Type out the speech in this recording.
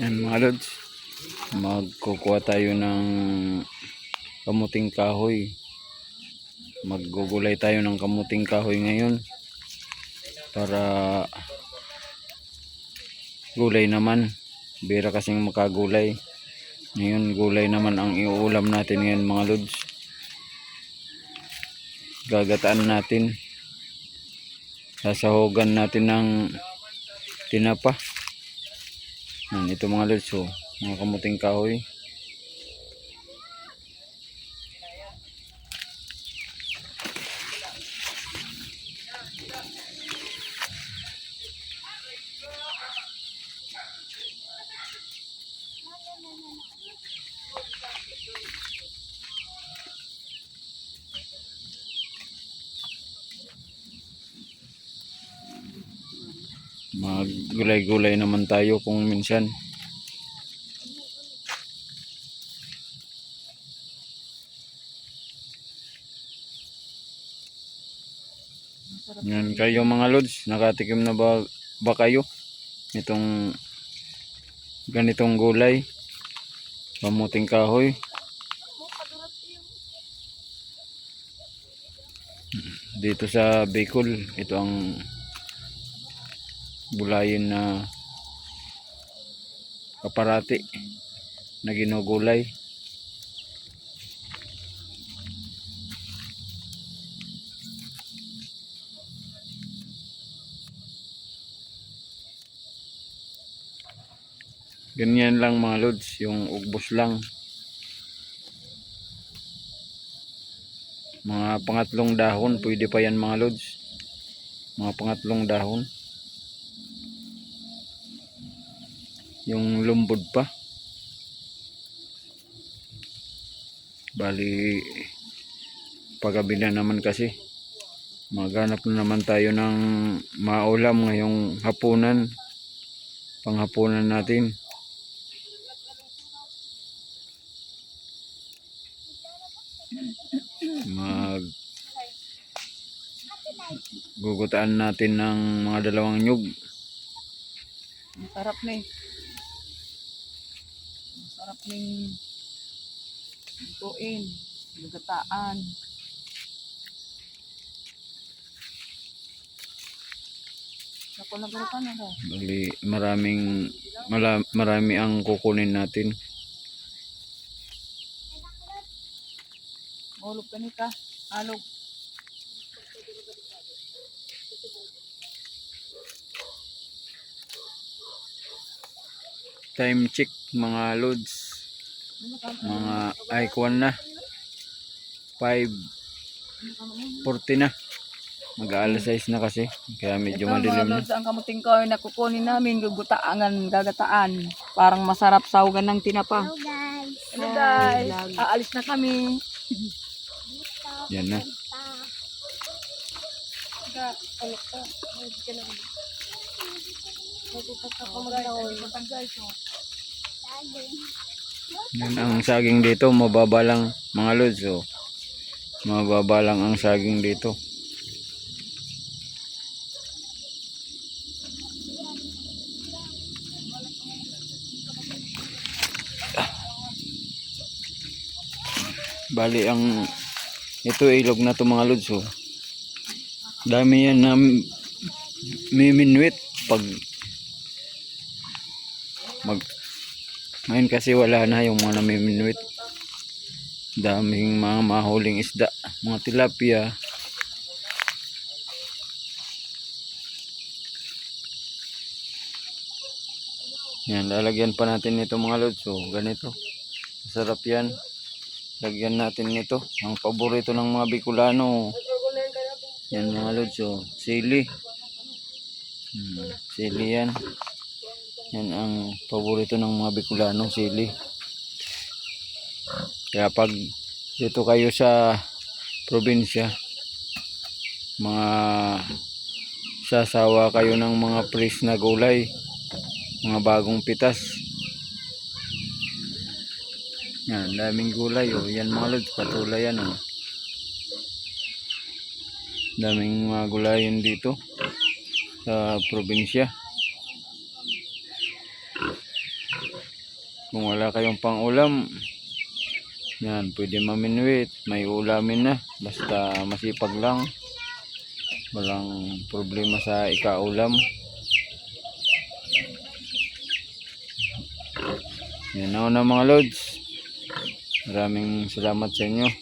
Yan mga lods, magkukuha tayo ng kamuting kahoy. Maggugulay tayo ng kamuting kahoy ngayon para gulay naman. Bira kasing makagulay. Ngayon gulay naman ang iuulam natin ngayon mga lods. Gagataan natin. Sasahogan natin ng tinapa. Yan, ito mga lods, oh, mga kamuting kahoy. Maggulay-gulay naman tayo kung minsan. Yan kayo mga lods, nakatikim na ba kayo itong ganitong gulay, kamuting kahoy? Dito sa Bicol, ito ang bulayin na kaparati na ginugulay. Ganyan lang mga lods, yung ugbos lang. Mga pangatlong dahon, pwede pa yan mga lods. Mga pangatlong dahon. Yung lumbod pa. Bali, paggabi na naman kasi. Maghanap na naman tayo ng maulam ngayong hapunan. Panghapunan natin. Gugutaan natin ng mga 2 nyug. Masarap na eh. Masarap ng lutuin, lugataan. Ako na ka na daw. Bali, marami ang kukunin natin. Hulog ka nita. Halog. Time check mga loads. Mga icon na. 5:40 na. Mag-aalas 6 na kasi. Kaya medyo madilim na. Ito mga ang kamuting kahoy na kukunin namin. Gagataan. Parang masarap sahugan ng tinapa. Hello guys. Aalis na kami. Yan na. Yan ang saging dito, mababa lang mga lods. So, mababa lang ang saging dito. Bali ang ito ilog na to mga lods. So, dami yan na miminwit pag ngayon kasi wala na yung mga namiminwit. Daming mga mahuling isda, mga tilapia. Yan, lalagyan pa natin nito mga lods. So, ganito. Masarap yan. Lagyan natin nito. Ang paborito ng mga Bicolano. Yan mga lods. So, sili. Sili yan. Yan ang paborito ng mga Bicolano, sili. Kaya pag dito kayo sa probinsya, mga sasawa kayo ng mga fresh na gulay, mga bagong pitas. Yan, daming gulay. Oh. Yan mga lods, patulay yan. Oh. Daming mga gulayan dito sa probinsya. Kung wala kayong pang ulam, yan, pwede maminwit. May ulamin na. Basta masipag lang. Walang problema sa ikaulam. Yan ako na mga lods. Maraming salamat sa inyo.